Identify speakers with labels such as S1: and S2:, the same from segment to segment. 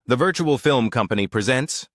S1: The Virtual Film Company presents...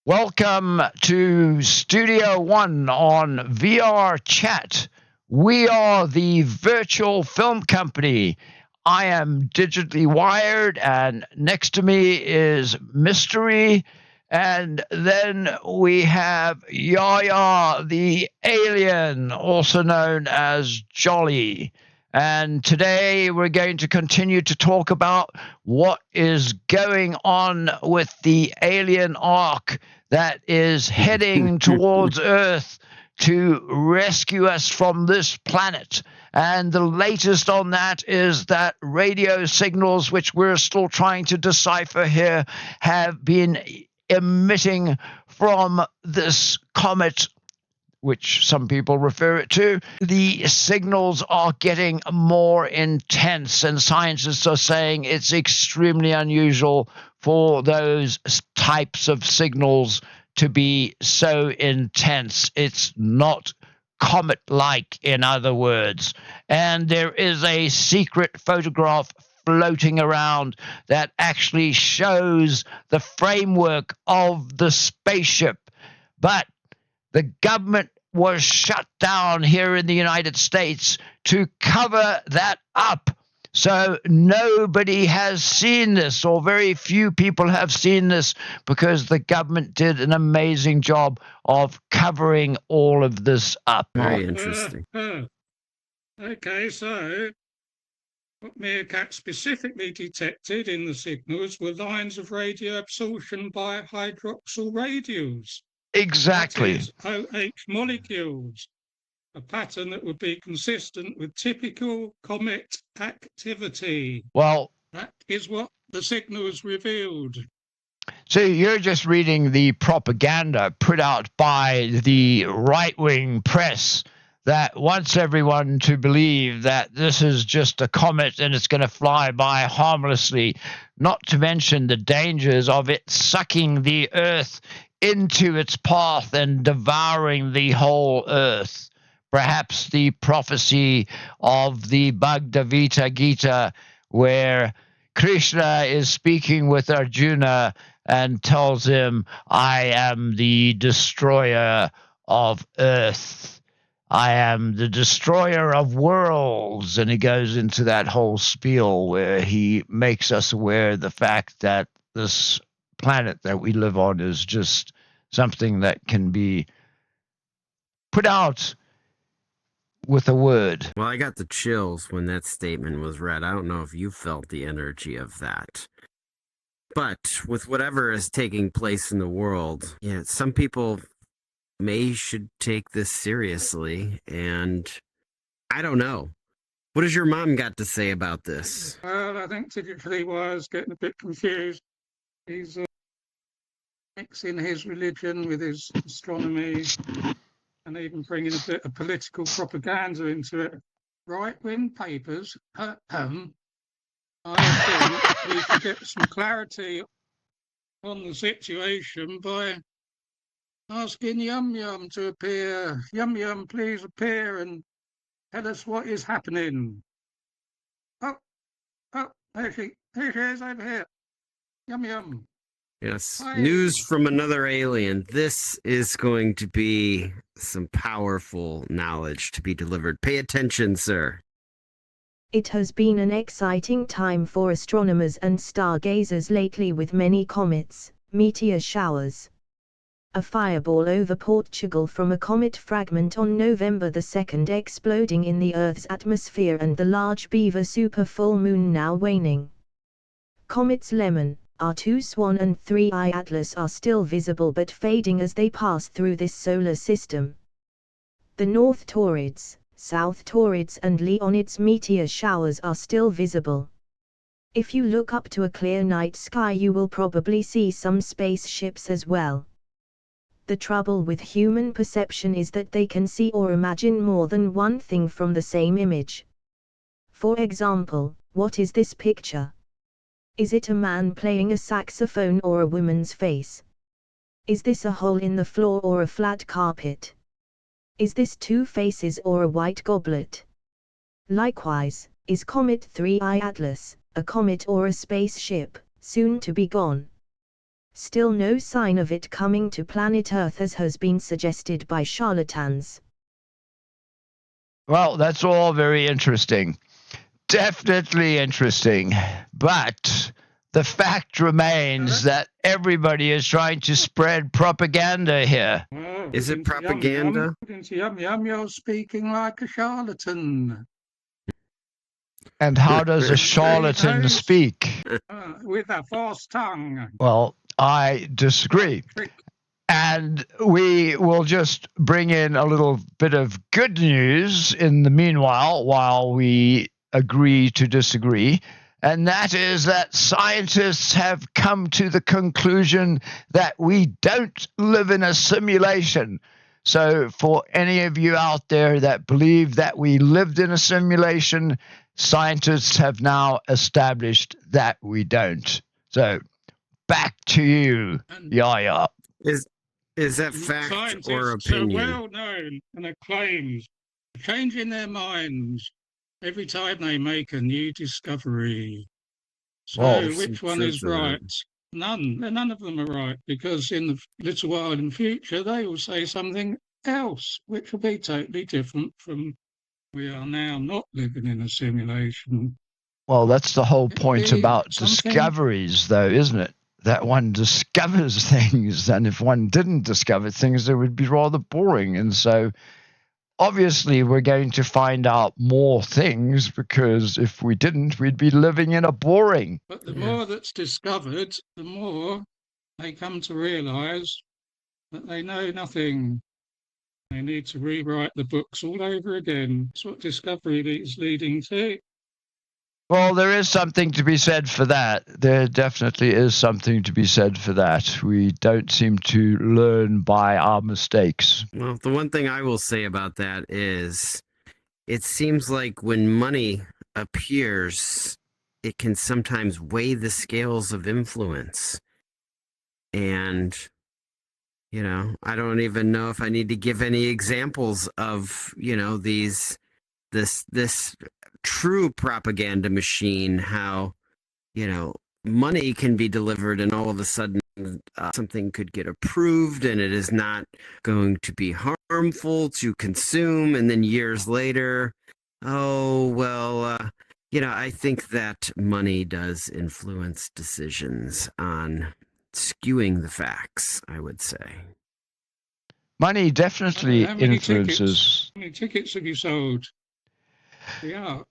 S2: Welcome to Studio One on VRChat. We are the Virtual Film Company. I am DigitallyWired, and next to me is Mystery. And then we have Yaya the Alien, also known as Jolly. And today we're going to continue to talk about what is going on with the alien ARK that is heading towards Earth to rescue us from this planet. And the latest on that is that radio signals, which we're still trying to decipher here, have been emitting from this comet, which some people refer it to. The signals are getting more intense, and scientists are saying it's extremely unusual for those types of signals to be so intense. It's not comet-like, in other words. And there is a secret photograph floating around that actually shows the framework of the spaceship. But the government was shut down here in the United States to cover that up. So nobody has seen this, or very few people have seen this, because the government did an amazing job of covering all of this up.
S3: Very interesting. Okay, so what Meerkat specifically detected in the signals were lines of radio absorption by hydroxyl radials.
S2: Exactly.
S3: That is, OH molecules, a pattern that would be consistent with typical comet activity.
S2: Well,
S3: that is what the signals revealed.
S2: So you're just reading the propaganda put out by the right-wing press that wants everyone to believe that this is just a comet and it's going to fly by harmlessly, not to mention the dangers of it sucking the Earth into its path and devouring the whole Earth. Perhaps the prophecy of the Bhagavad Gita, where Krishna is speaking with Arjuna and tells him, I am the destroyer of Earth. I am the destroyer of worlds. And he goes into that whole spiel where he makes us aware of the fact that this planet that we live on is just something that can be put out with a word.
S4: Well, I got the chills when that statement was read. I don't know if you felt the energy of that. But with whatever is taking place in the world, yeah, some people should take this seriously, and I don't know. What has your mom got to say about this?
S3: Well, I think DigitallyWired is getting a bit confused. He's mixing his religion with his astronomy and even bringing a bit of political propaganda into it. Right-wing papers, I think we should get some clarity on the situation by asking Yum Yum to appear. Yum Yum, please appear and tell us what is happening. Oh, there she is over here. Yum Yum.
S4: Yes,
S3: Hi.
S4: News from another alien. This is going to be some powerful knowledge to be delivered. Pay attention, sir.
S5: It has been an exciting time for astronomers and stargazers lately, with many comets, meteor showers. A fireball over Portugal from a comet fragment on November the 2nd exploding in the Earth's atmosphere, and the large Beaver super full moon now waning. Comets Lemon, R2 Swan and 3I Atlas are still visible but fading as they pass through this solar system. The North Taurids, South Taurids and Leonids meteor showers are still visible. If you look up to a clear night sky, you will probably see some spaceships as well. The trouble with human perception is that they can see or imagine more than one thing from the same image. For example, what is this picture? Is it a man playing a saxophone or a woman's face? Is this a hole in the floor or a flat carpet? Is this two faces or a white goblet? Likewise, is Comet 3I Atlas a comet or a spaceship, soon to be gone? Still no sign of it coming to planet Earth as has been suggested by charlatans.
S2: Well, that's all very interesting. Definitely interesting. But the fact remains that everybody is trying to spread propaganda here.
S3: Well,
S4: Is it
S3: according to
S4: propaganda?
S3: According to Yum Yum, you're speaking like a charlatan.
S2: And how does a charlatan
S3: knows.
S2: speak?
S3: With a false tongue.
S2: Well, I disagree.
S3: Trick.
S2: And we will just bring in a little bit of good news in the meanwhile, while we agree to disagree. And that is that scientists have come to the conclusion that we don't live in a simulation. So for any of you out there that believe that we lived in a simulation, scientists have now established that we don't. So back to you, Yaya.
S4: Is that fact or
S3: Scientists are
S4: opinion?
S3: well known and acclaimed, changing their minds every time they make a new discovery. So
S2: Well,
S3: which one is right? None of them are right, because in the little while in the future they will say something else, which will be totally different from we are now not living in a simulation.
S2: Well, that's the whole point
S3: It'd be
S2: about
S3: something-
S2: discoveries, though, isn't it? That one discovers things, and if one didn't discover things, it would be rather boring. And so, obviously, we're going to find out more things, because if we didn't, we'd be living in a boring.
S3: But the more that's discovered, the more they come to realise that they know nothing. They need to rewrite the books all over again. That's what discovery is leading to.
S2: Well, there is something to be said for that. There definitely is something to be said for that. We don't seem to learn by our mistakes.
S4: Well, the one thing I will say about that is it seems like when money appears, it can sometimes weigh the scales of influence. And, you know, I don't even know if I need to give any examples of, you know, this true propaganda machine, how, you know, money can be delivered and all of a sudden something could get approved and it is not going to be harmful to consume, and then years later, you know, I think that money does influence decisions on skewing the facts, I would say.
S2: Money definitely
S3: How many
S2: influences.
S3: How many tickets have you sold? The ARK.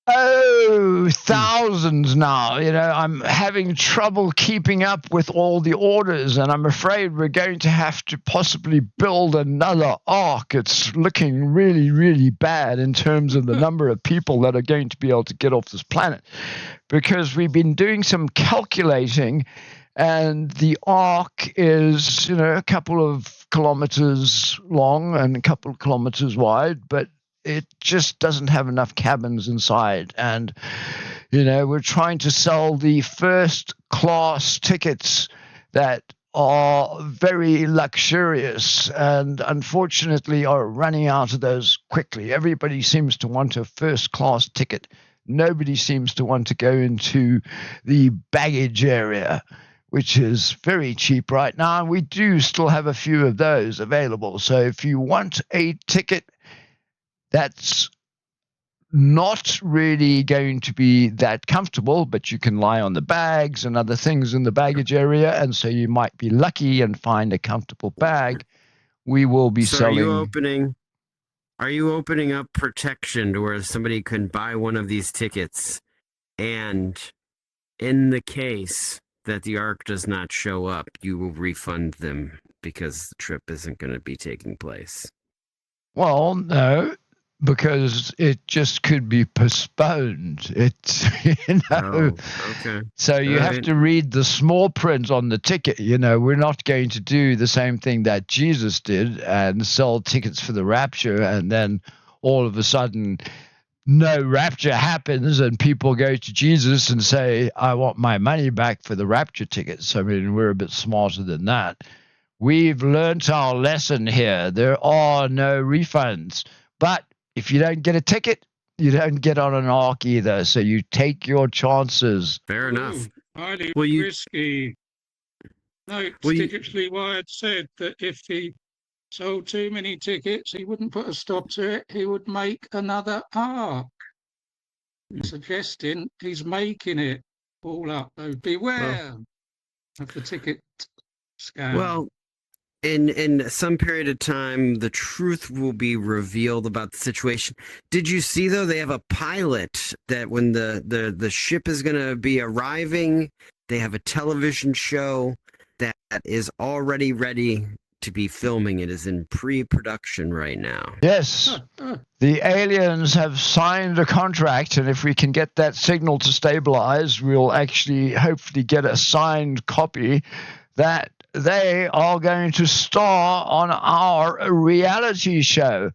S2: Oh, thousands now. You know, I'm having trouble keeping up with all the orders, and I'm afraid we're going to have to possibly build another ARK. It's looking really, really bad in terms of the number of people that are going to be able to get off this planet, because we've been doing some calculating, and the ARK is, you know, a couple of kilometers long and a couple of kilometers wide, but it just doesn't have enough cabins inside. And, you know, we're trying to sell the first class tickets that are very luxurious and unfortunately are running out of those quickly. Everybody seems to want a first class ticket. Nobody seems to want to go into the baggage area, which is very cheap right now. And we do still have a few of those available. So if you want a ticket that's not really going to be that comfortable, but you can lie on the bags and other things in the baggage area, and so you might be lucky and find a comfortable bag, we will be selling.
S4: Are you opening up protection to where somebody can buy one of these tickets, and in the case that the ARK does not show up, you will refund them because the trip isn't going to be taking place?
S2: Well, no, because it just could be postponed. It's, you know.
S4: Oh, okay.
S2: So you have to read the small print on the ticket. You know, we're not going to do the same thing that Jesus did and sell tickets for the rapture, and then all of a sudden no rapture happens and people go to Jesus and say, I want my money back for the rapture tickets. I mean, we're a bit smarter than that. We've learnt our lesson here. There are no refunds. But if you don't get a ticket, you don't get on an ARK either. So you take your chances.
S4: Fair enough.
S3: Highly
S4: Well,
S3: risky. No,
S4: Well,
S3: Digitally Wired said that if he sold too many tickets, he wouldn't put a stop to it. He would make another ARK, suggesting he's making it all up. So beware of the ticket scam.
S4: well, in some period of time, the truth will be revealed about the situation. Did you see though? They have a pilot that when the ship is going to be arriving, they have a television show that is already ready to be filming. It is in pre-production right now.
S2: Yes. The aliens have signed a contract, and if we can get that signal to stabilize, we'll actually hopefully get a signed copy that they are going to star on our reality show.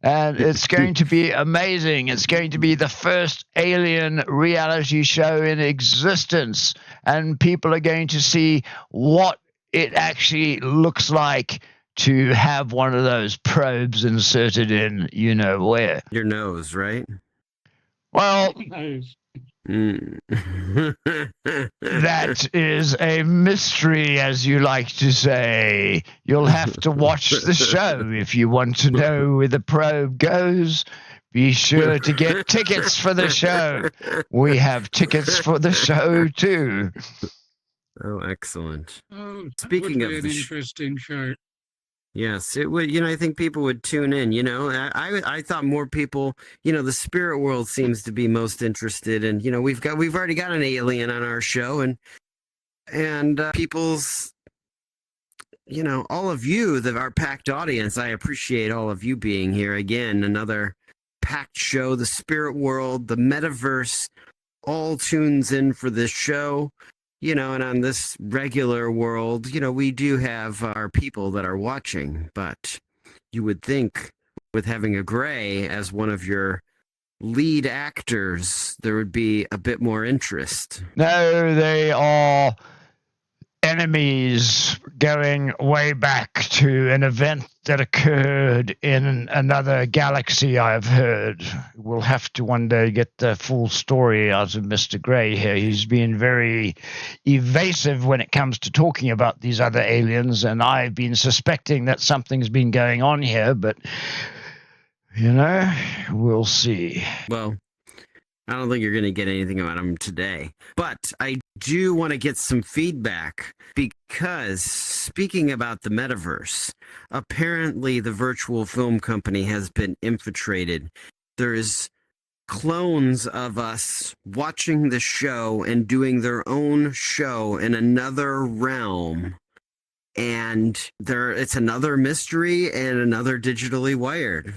S2: And it's going to be amazing. It's going to be the first alien reality show in existence. And people are going to see what it actually looks like to have one of those probes inserted in, you know where.
S4: Your nose, right?
S2: Well,
S4: Mm.
S2: that is a mystery, as you like to say. You'll have to watch the show if you want to know where the probe goes. Be sure to get tickets for the show. We have tickets for the show too.
S4: Oh, excellent.
S3: Oh,
S4: Speaking
S3: that would
S4: of
S3: be
S4: the
S3: an interesting show.
S4: Yes, it would. I think people would tune in. I thought more people. The spirit world seems to be most interested, and we've already got an alien on our show, and people's, all of you, our packed audience. I appreciate all of you being here again. Another packed show. The spirit world, the metaverse, all tunes in for this show. And on this regular world, we do have our people that are watching, but you would think with having a Gray as one of your lead actors, there would be a bit more interest.
S2: No, they are enemies going way back to an event that occurred in another galaxy, I've heard. We'll have to one day get the full story out of Mr. Gray here. He's been very evasive when it comes to talking about these other aliens, and I've been suspecting that something's been going on here, but, we'll see.
S4: Well, I don't think you're going to get anything about him today. But I do want to get some feedback because, speaking about the metaverse, apparently the virtual film company has been infiltrated. There's clones of us watching the show and doing their own show in another realm. And it's another mystery and another digitally wired.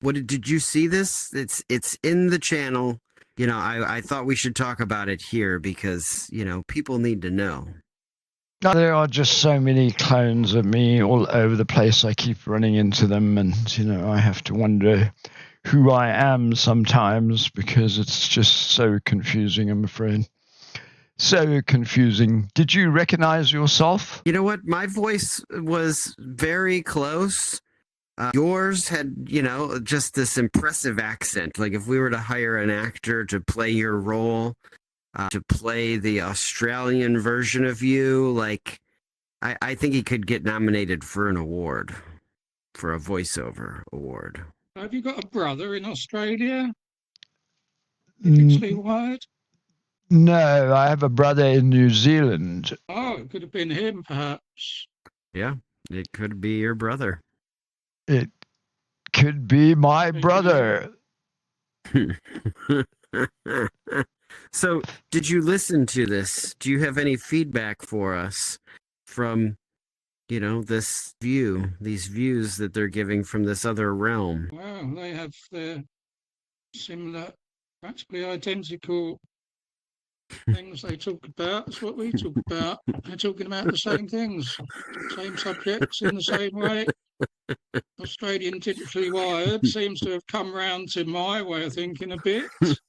S4: Did you see this? It's in the channel. I thought we should talk about it here because, people need to know.
S2: There are just so many clones of me all over the place. I keep running into them, and, I have to wonder who I am sometimes because it's just so confusing, I'm afraid. So confusing. Did you recognize yourself?
S4: You know what? My voice was very close. Yours had, just this impressive accent. Like if we were to hire an actor to play your role, to play the Australian version of you, like I think he could get nominated for an award, for a voiceover award.
S3: Have you got a brother in Australia? Digitally Wired?
S2: No, I have a brother in New Zealand.
S3: Oh, it could have been him, perhaps.
S4: Yeah, it could be your brother.
S2: It could be my brother.
S4: So, did you listen to this? Do you have any feedback for us from, these views that they're giving from this other realm?
S3: Well, they have their similar, practically identical things they talk about. That's what we talk about. They're talking about the same things, same subjects in the same way. Australian Digitally Wired seems to have come round to my way of thinking a bit,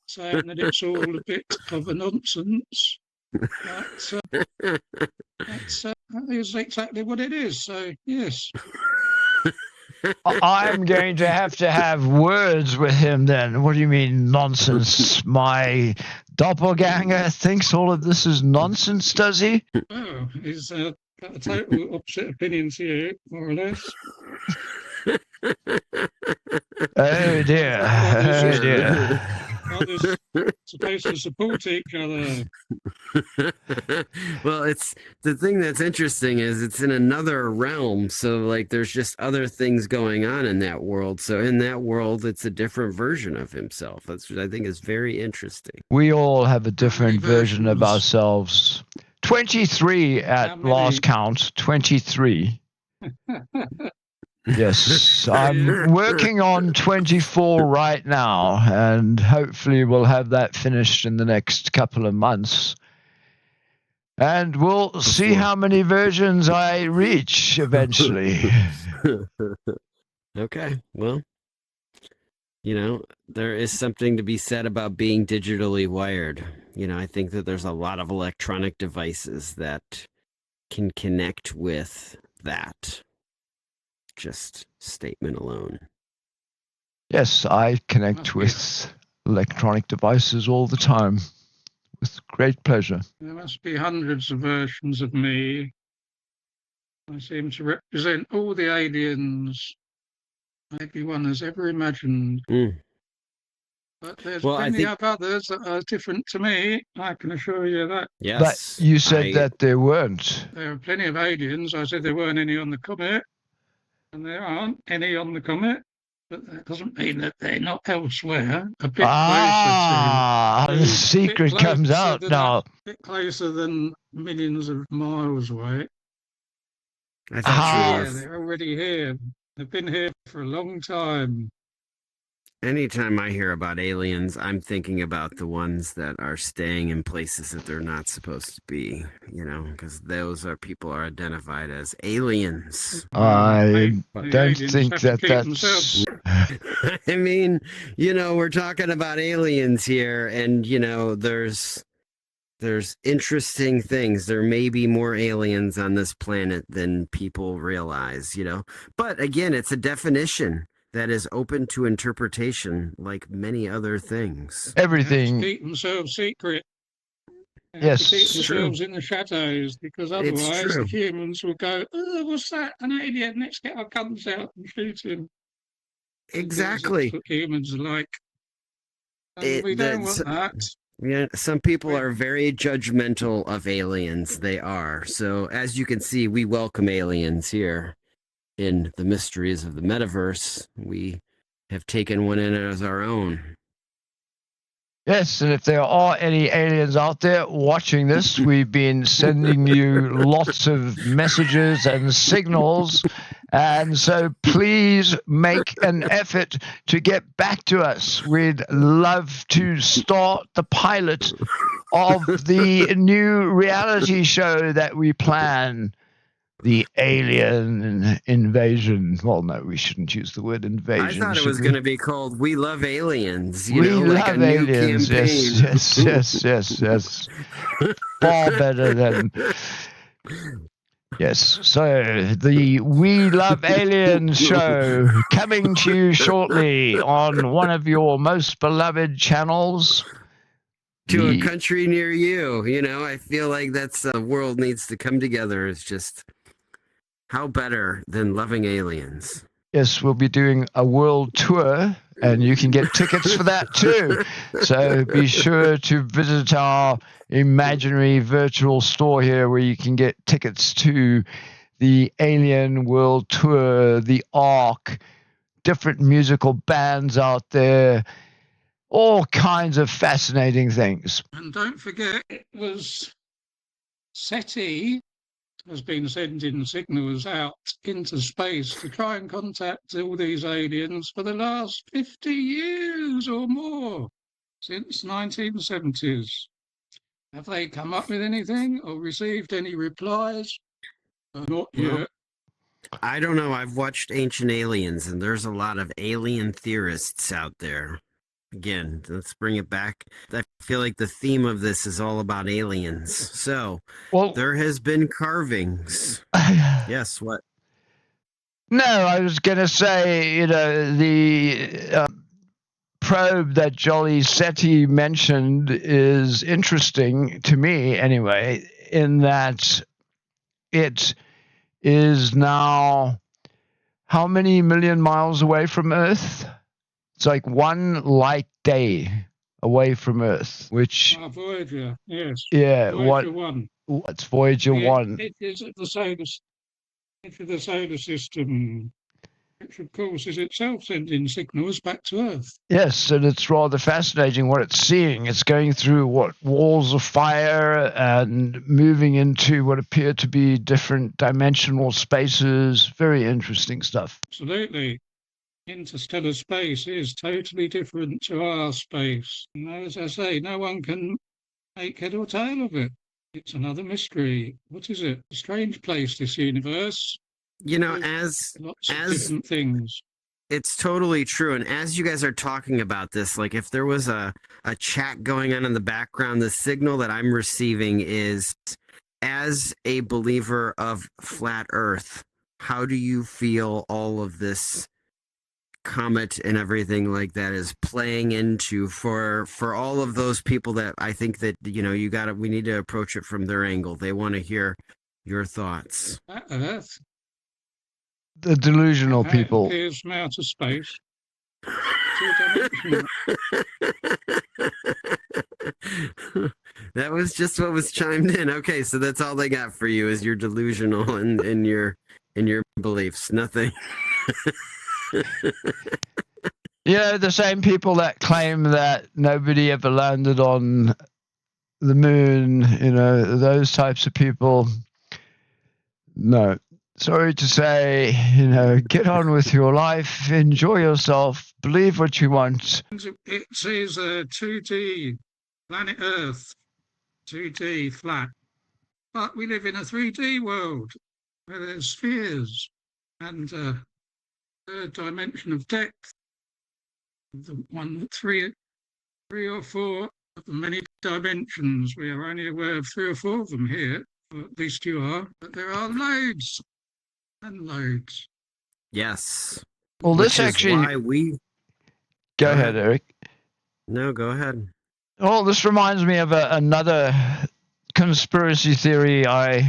S3: saying that it's all a bit of a nonsense. But that is exactly what it is. So, yes.
S2: I'm going to have words with him then. What do you mean nonsense? doppelganger thinks all of this is nonsense, does he?
S3: Oh, he's got a total opposite opinion to you, more or less.
S2: Oh dear. Oh dear.
S3: Others supposed to support each other.
S4: Well, it's the thing that's interesting is it's in another realm. So like there's just other things going on in that world. So in that world, it's a different version of himself. That's what I think is very interesting.
S2: We all have a different version of
S3: versions?
S2: ourselves. 23
S3: How
S2: at
S3: many?
S2: last count. 23. Yes, I'm working on 24 right now, and hopefully we'll have that finished in the next couple of months. And we'll see how many versions I reach eventually.
S4: Okay, well, you know, there is something to be said about being digitally wired. You know, I think that there's a lot of electronic devices that can connect with that. Just statement alone.
S2: Yes, I connect
S3: Must be.
S2: with electronic devices all the time with great pleasure.
S3: There must be hundreds of versions of me. I seem to represent all the aliens anyone has ever imagined.
S4: Mm.
S3: But there's
S4: Well, I
S3: plenty
S4: think-
S3: of others that are different to me. I can assure you that.
S4: Yes.
S2: But you said that there weren't.
S3: There are plenty of aliens. I said there weren't any on the comet, and there aren't any on the comet. But that doesn't mean that they're not elsewhere. A bit
S2: Ah,
S3: closer
S2: the
S3: to.
S2: secret
S3: bit
S2: comes
S3: closer
S2: out
S3: than
S2: now.
S3: A bit closer than millions of miles away.
S4: I thought
S2: Ah.
S4: you
S3: Yeah,
S4: were.
S3: they're already here. They've been here for a long time.
S4: Anytime I hear about aliens, I'm thinking about the ones that are staying in places that they're not supposed to be, you know, because those are people are identified as aliens.
S2: I
S3: The
S2: don't
S3: aliens
S2: think
S3: have to
S2: that
S3: keep
S2: that's.
S3: themselves-
S4: I mean, you know, we're talking about aliens here, and you know, there's interesting things. There may be more aliens on this planet than people realize, you know. But again, it's a definition that is open to interpretation, like many other things.
S3: They have to
S2: Everything.
S3: keep themselves secret. They have
S2: Yes,
S3: to keep
S2: it's
S4: true.
S3: themselves in the shadows because
S4: It's
S3: otherwise
S4: true.
S3: the humans will go, "Oh, what's that? An alien? Let's get our guns out and shoot him." Because
S4: Exactly.
S3: that's what humans are like. And we don't want that.
S4: Yeah, some people are very judgmental of aliens. They are. So, as you can see, we welcome aliens here in the mysteries of the metaverse. We have taken one in as our own.
S2: Yes, and if there are any aliens out there watching this, we've been sending you lots of messages and signals. And so please make an effort to get back to us. We'd love to start the pilot of the new reality show that we plan. The alien invasion. Well, no, we shouldn't use the word invasion.
S4: I thought it was going to be called "We Love Aliens." You
S2: We
S4: know, like a
S2: love
S4: new
S2: aliens.
S4: campaign.
S2: Yes. Far better than. Yes. So the We Love Aliens show coming to you shortly on one of your most beloved channels.
S4: To a country near you. You know, I feel like that's the world needs to come together. It's just how better than loving aliens.
S2: Yes, we'll be doing a world tour, and you can get tickets for that too. So be sure to visit our imaginary virtual store here where you can get tickets to the Alien World Tour, the ARK, different musical bands out there, all kinds of fascinating things.
S3: And don't forget, it was SETI has been sending signals out into space to try and contact all these aliens for the last 50 years or more, since 1970s. Have they come up with anything or received any replies? Not yet.
S4: Well, I don't know. I've watched Ancient Aliens, and there's a lot of alien theorists out there. Again, let's bring it back. I feel like the theme of this is all about aliens. So,
S2: Well,
S4: there has been carvings. Yes, what?
S2: No, I was going to say, the probe that Jolly SETI mentioned is interesting to me anyway, in that it is now how many million miles away from Earth? It's like one light day away from Earth, which
S3: Voyager, yes.
S2: yeah,
S3: Voyager 1.
S2: What's Voyager 1?
S3: It is at the solar system, which of course is itself sending signals back to Earth.
S2: Yes, and it's rather fascinating what it's seeing. It's going through what walls of fire and moving into what appear to be different dimensional spaces. Very interesting stuff.
S3: Absolutely. Interstellar space is totally different to our space. And as I say, no one can make head or tail of it. It's another mystery. What is it? A strange place, this universe.
S4: You know,
S3: There's lots of different things.
S4: It's totally true. And as you guys are talking about this, like if there was a chat going on in the background, the signal that I'm receiving is, as a believer of flat Earth, how do you feel all of this comet and everything like that is playing into for all of those people that I think that, you know, we need to approach it from their angle. They want to hear your thoughts.
S3: Earth.
S2: The delusional people.
S3: It appears from outer space. Two-dimensional.
S4: That was just what was chimed in. Okay, so that's all they got for you is you're delusional in your beliefs. Nothing.
S2: Yeah, the same people that claim that nobody ever landed on the moon, you know, those types of people. No. Sorry to say, you know, get on with your life, enjoy yourself, believe what you want.
S3: It says 2D, planet Earth, 2D, flat. But we live in a 3D world where there's spheres and third dimension of depth. The three or four of the many dimensions. We are only aware of 3 or 4 of them here, or at least you are, but there are loads and loads.
S4: Yes.
S2: Well, this actually.
S4: Why we.
S2: Go ahead, Eric.
S4: No, go ahead.
S2: Oh, this reminds me of another conspiracy theory I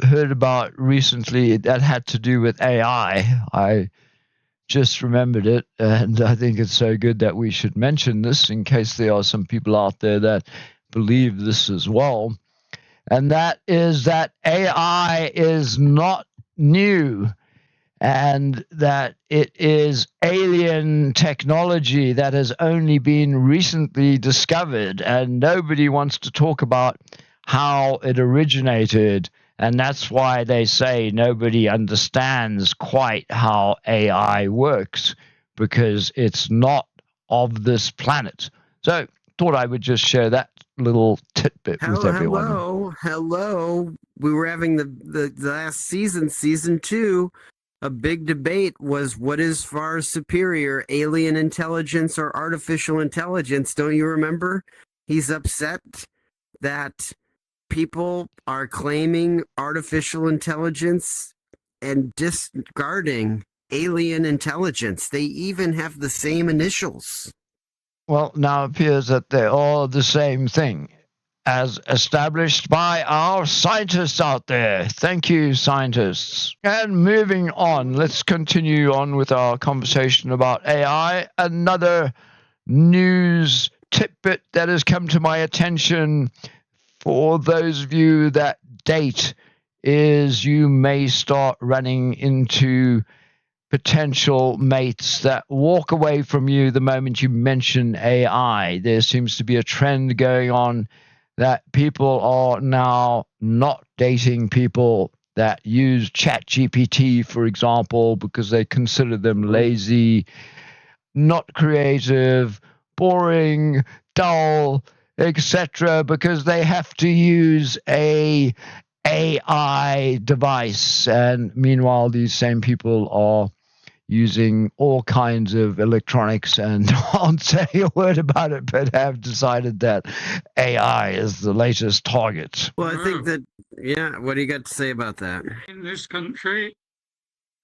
S2: heard about recently that had to do with AI. I just remembered it, and I think it's so good that we should mention this in case there are some people out there that believe this as well. And that is that AI is not new, and that it is alien technology that has only been recently discovered, and nobody wants to talk about how it originated. And that's why they say nobody understands quite how AI works, because it's not of this planet. So thought I would just share that little tidbit with everyone.
S4: Hello. We were having the last season 2, a big debate was what is far superior, alien intelligence or artificial intelligence. Don't you remember? He's upset that people are claiming artificial intelligence and discarding alien intelligence. They even have the same initials.
S2: Well, now it appears that they're all the same thing, as established by our scientists out there. Thank you, scientists. And moving on, let's continue on with our conversation about AI. Another news tidbit that has come to my attention for those of you that date is you may start running into potential mates that walk away from you the moment you mention AI. There seems to be a trend going on that people are now not dating people that use ChatGPT, for example, because they consider them lazy, not creative, boring, dull, etc., because they have to use a AI device. And meanwhile, these same people are using all kinds of electronics and won't say a word about it, but have decided that AI is the latest target.
S4: Well, I think that, yeah, what do you got to say about that?
S3: In this country,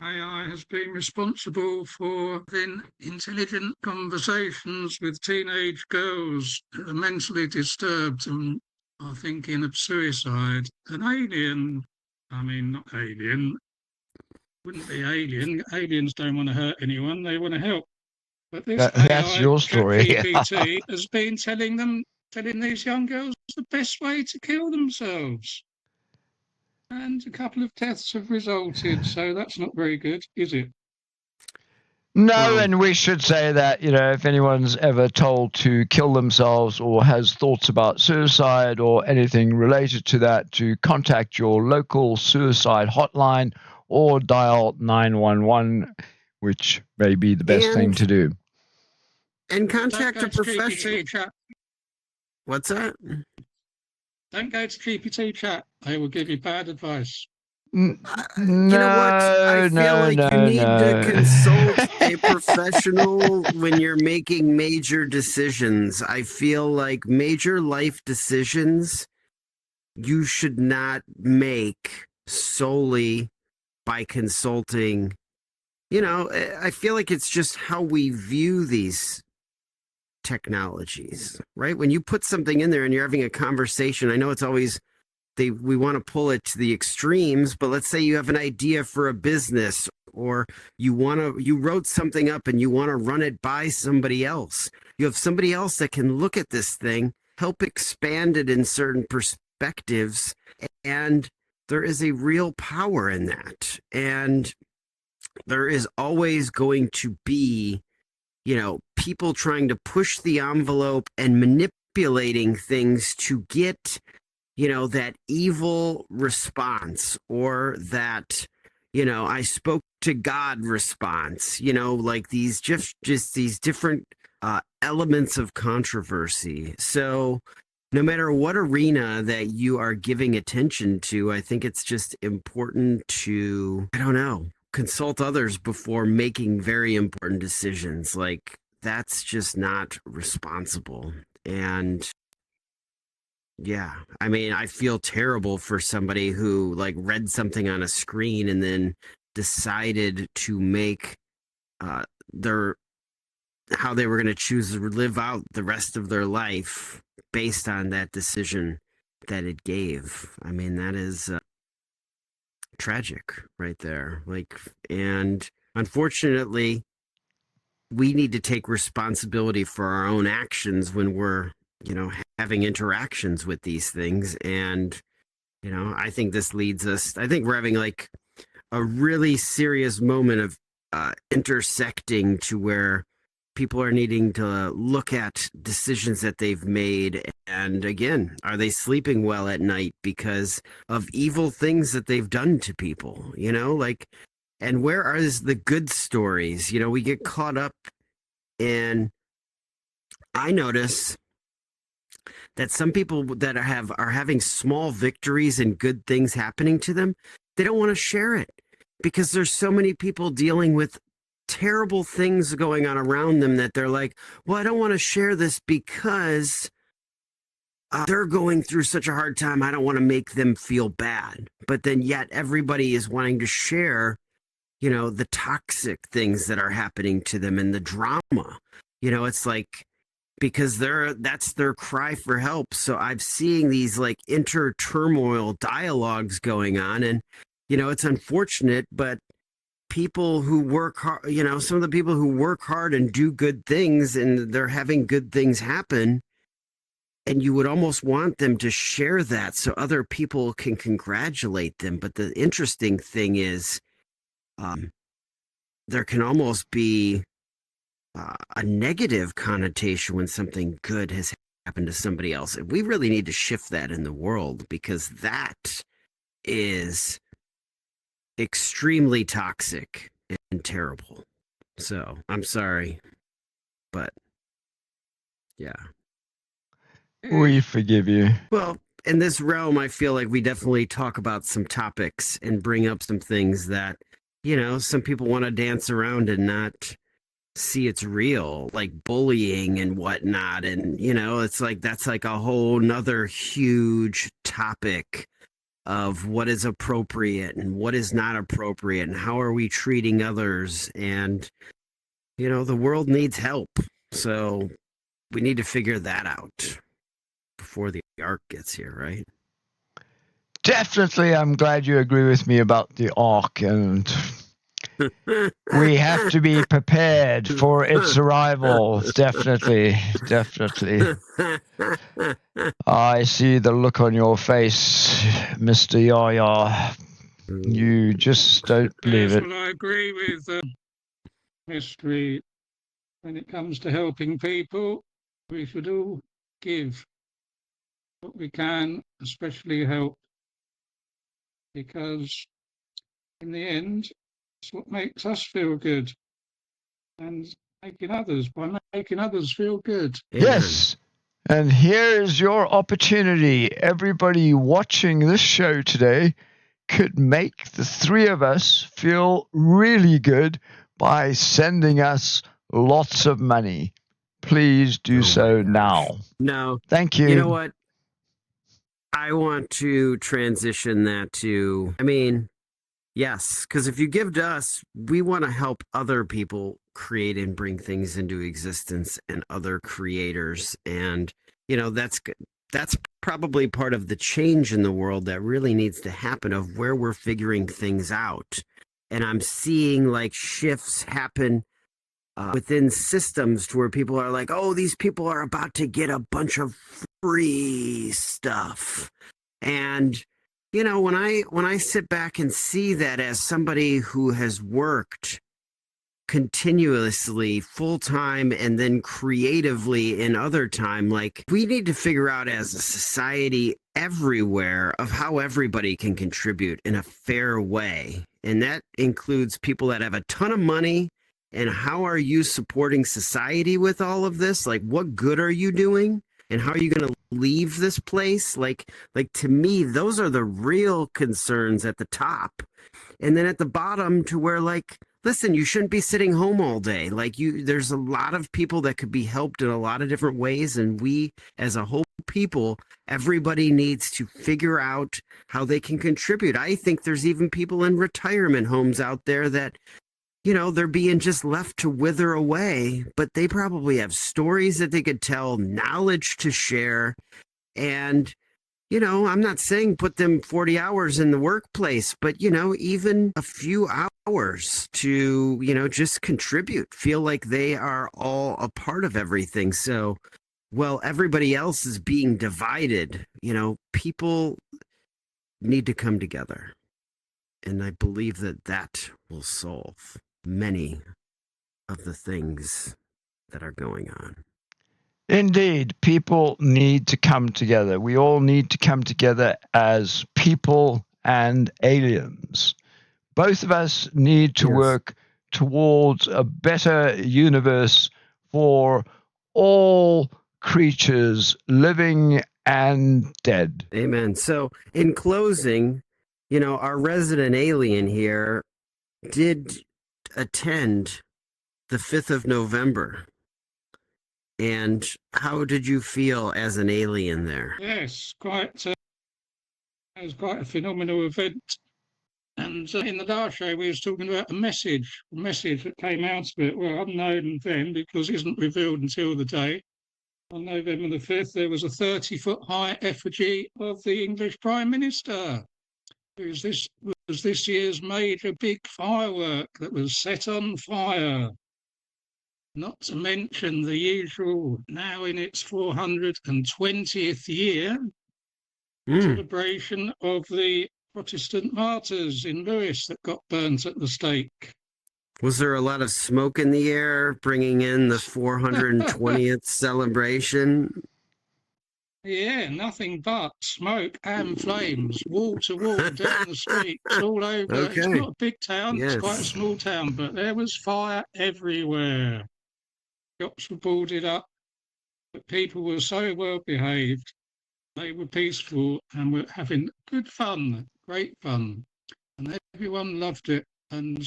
S3: AI has been responsible for having intelligent conversations with teenage girls that are mentally disturbed and are thinking of suicide. An alien, I mean, not alien, wouldn't be alien. Aliens don't want to hurt anyone, they want to help. But this
S2: That's
S3: AI,
S2: your story.
S3: ChatGPT, has been telling these young girls the best way to kill themselves. And a couple of deaths have resulted, so that's not very good, is it?
S2: No,
S4: Well-
S2: and we should say that, if anyone's ever told to kill themselves or has thoughts about suicide or anything related to that, to contact your local suicide hotline or dial 911, which may be the best thing
S4: And-
S2: to do.
S4: And
S3: Don't
S4: contact
S3: go
S4: a
S3: to
S4: professional.
S3: GPT chat.
S4: What's that?
S3: Don't go to GPT chat. They will give you bad advice.
S4: You know what? I feel like you need to consult a professional when you're making major decisions. I feel like major life decisions you should not make solely by consulting. I feel like it's just how we view these technologies, right? When you put something in there and you're having a conversation, I know it's always we want to pull it to the extremes, but let's say you have an idea for a business, or you wrote something up and you want to run it by somebody else. You have somebody else that can look at this thing, help expand it in certain perspectives, and there is a real power in that. And there is always going to be, people trying to push the envelope and manipulating things to get that evil response, or that, I spoke to God response, like these just these different elements of controversy. So no matter what arena that you are giving attention to, I think it's just important to, consult others before making very important decisions. Like, that's just not responsible. And yeah, I mean, I feel terrible for somebody who read something on a screen and then decided to make how they were going to choose to live out the rest of their life based on that decision that it gave. I mean, that is tragic right there. And unfortunately, we need to take responsibility for our own actions when we're having interactions with these things. And I think this leads us, I think we're having a really serious moment of intersecting to where people are needing to look at decisions that they've made. And again, are they sleeping well at night because of evil things that they've done to people? And where are the good stories? We get caught up in, I notice that some people that are having small victories and good things happening to them, they don't want to share it because there's so many people dealing with terrible things going on around them that they're like, well, I don't want to share this because they're going through such a hard time. I don't want to make them feel bad. But then yet everybody is wanting to share, the toxic things that are happening to them and the drama. It's like, because that's their cry for help. So I'm seeing these inter-turmoil dialogues going on, and it's unfortunate, but people who work hard, some of the people who work hard and do good things, and they're having good things happen, and you would almost want them to share that so other people can congratulate them. But the interesting thing is, there can almost be a negative connotation when something good has happened to somebody else. And we really need to shift that in the world, because that is extremely toxic and terrible. So I'm sorry, but yeah.
S2: We forgive you.
S4: Well, in this realm, I feel like we definitely talk about some topics and bring up some things that, some people want to dance around and not see it's real, like bullying and whatnot. And, it's that's a whole nother huge topic of what is appropriate and what is not appropriate and how are we treating others. And, the world needs help. So we need to figure that out before the ARK gets here, right?
S2: Definitely, I'm glad you agree with me about the ARK, and we have to be prepared for its arrival. Definitely. I see the look on your face, Mr. Yaya. You just don't believe
S3: Yes,
S2: it.
S3: well, I agree with history. When it comes to helping people, we should all give what we can, especially help, because in the end, it's what makes us feel good, and by making others feel good.
S4: Amen.
S2: Yes. And here is your opportunity. Everybody watching this show today could make the three of us feel really good by sending us lots of money. Please do so now.
S4: No.
S2: Thank you.
S4: You know what? I want to transition that to, yes, because if you give to us, we want to help other people create and bring things into existence and other creators. And, that's probably part of the change in the world that really needs to happen, of where we're figuring things out. And I'm seeing like shifts happen within systems to where people are like, oh, these people are about to get a bunch of free stuff. And when I sit back and see that as somebody who has worked continuously full-time and then creatively in other time, like, we need to figure out as a society everywhere of how everybody can contribute in a fair way. And that includes people that have a ton of money. And how are you supporting society with all of this? Like, what good are you doing? And how are you going to leave this place? Like to me, those are the real concerns at the top. And then at the bottom, to where, like, listen, you shouldn't be sitting home all day. Like, there's a lot of people that could be helped in a lot of different ways. And we, as a whole people, everybody needs to figure out how they can contribute. I think there's even people in retirement homes out there that, they're being just left to wither away, but they probably have stories that they could tell, knowledge to share. And, I'm not saying put them 40 hours in the workplace, but, even a few hours to, just contribute, feel like they are all a part of everything. So, well, everybody else is being divided. People need to come together. And I believe that will solve many of the things that are going on.
S2: Indeed, people need to come together. We all need to come together as people and aliens. Both of us need to work towards a better universe for all creatures, living and dead.
S4: Amen. So, in closing, our resident alien here did attend the 5th of November. And how did you feel as an alien there?
S3: Yes, it was quite a phenomenal event. And in the last show, we was talking about a message that came out of it. Well, unknown then, because it isn't revealed until the day. On November the 5th, there was a 30-foot high effigy of the English Prime Minister. This was this year's major big firework that was set on fire. Not to mention the usual, now in its 420th year, celebration of the Protestant martyrs in Lewis that got burnt at the stake.
S4: Was there a lot of smoke in the air bringing in the 420th celebration?
S3: Yeah, nothing but smoke and flames, wall to wall, down the streets, all over.
S4: Okay.
S3: It's not a big town,
S4: Yes.
S3: It's quite a small town, but there was fire everywhere. Shops were boarded up, but people were so well behaved. They were peaceful and were having good fun, great fun. And everyone loved it. And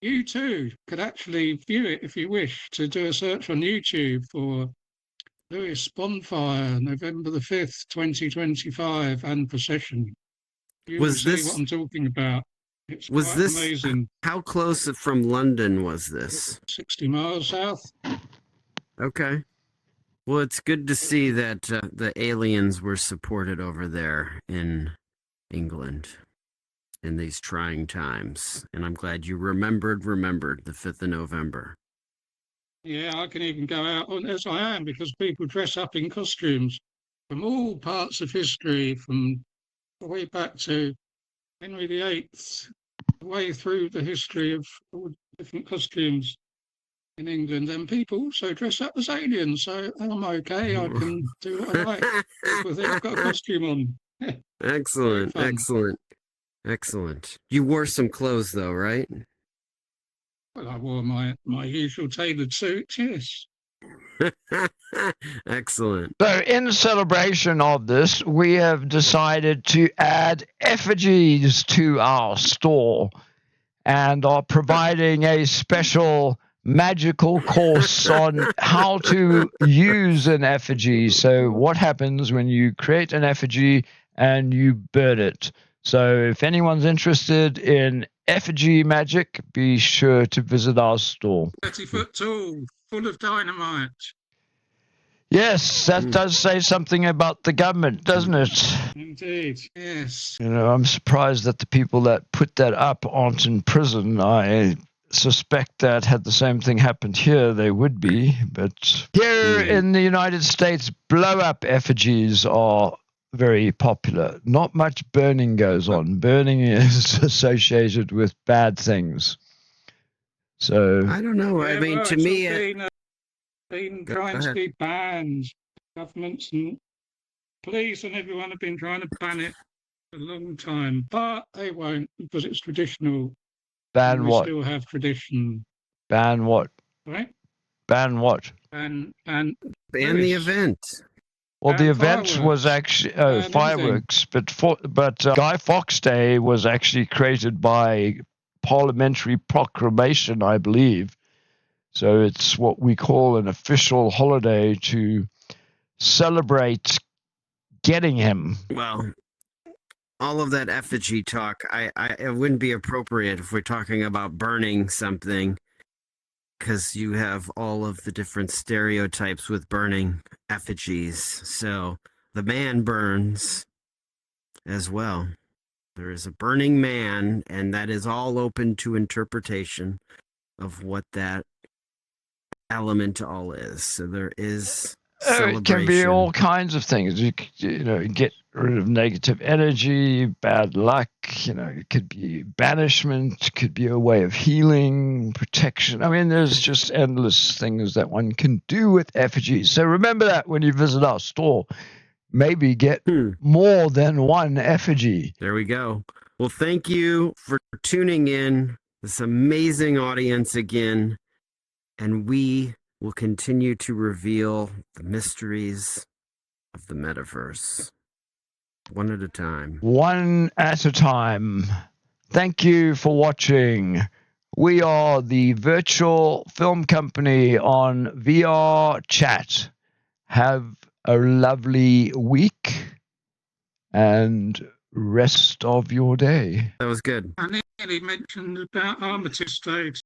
S3: you too could actually view it if you wish, to do a search on YouTube for Lewis Bonfire, November the 5th, 2025, and procession. You
S4: Was
S3: will see
S4: this-
S3: what I'm talking about. It's
S4: Was
S3: quite
S4: this
S3: amazing.
S4: how close from London was this?
S3: 60 miles south.
S4: Okay. Well, it's good to see that the aliens were supported over there in England in these trying times, and I'm glad you remembered the 5th of November.
S3: Yeah, I can even go out on as I am because people dress up in costumes from all parts of history, from the way back to Henry VIII, the way through the history of all different costumes in England. And people also dress up as aliens, so I'm okay. I can do what I like. People think I've got a costume on.
S4: Excellent,
S3: Very fun.
S4: excellent, excellent. You wore some clothes though, right?
S3: Well, I wore my usual tailored suit, yes.
S4: Excellent.
S2: So, in celebration of this, we have decided to add effigies to our store and are providing a special magical course on how to use an effigy. So, what happens when you create an effigy and you burn it? So, if anyone's interested in effigy magic, be sure to visit our store.
S3: 30 foot tall, full of dynamite.
S2: Yes, that does say something about the government, doesn't it?
S3: Indeed, yes.
S2: You know, I'm surprised that the people that put that up aren't in prison. I suspect that had the same thing happened here, they would be. But here in the United States, blow-up effigies are very popular. Not much burning goes on. Burning is associated with bad things. So
S4: I don't know. I
S3: Yeah,
S4: mean,
S3: well,
S4: to
S3: it's
S4: me,
S3: all been
S4: Go
S3: trying to
S4: ahead.
S3: be banned. Governments and police and everyone have been trying to ban it for a long time, but they won't because it's traditional.
S2: ban
S3: We
S2: what?
S3: still have tradition,
S2: Ban what?
S3: right?
S2: Ban what?
S3: And
S4: ban the
S3: Yes.
S4: event.
S2: Well, the
S3: And
S2: event was
S3: fireworks.
S2: actually
S3: And
S2: fireworks, but Guy Fawkes Day was actually created by parliamentary proclamation, I believe. So it's what we call an official holiday to celebrate getting him.
S4: Well, all of that effigy talk, it wouldn't be appropriate if we're talking about burning something, because you have all of the different stereotypes with burning effigies. So the man burns as well. There is a burning man, and that is all open to interpretation of what that element all is. So there is celebration.
S2: It can be all kinds of things. You know, get rid of negative energy, bad luck. You know, it could be banishment. It could be a way of healing, protection. I mean, there's just endless things that one can do with effigies. So remember that when you visit our store. Maybe get more than one effigy.
S4: There we go. Well, thank you for tuning in, this amazing audience again, and we will continue to reveal the mysteries of the metaverse one at a time.
S2: One at a time. Thank you for watching. We are the virtual film company on VRChat. Have a lovely week and rest of your day.
S4: That was good.
S3: I nearly mentioned about Armistice Day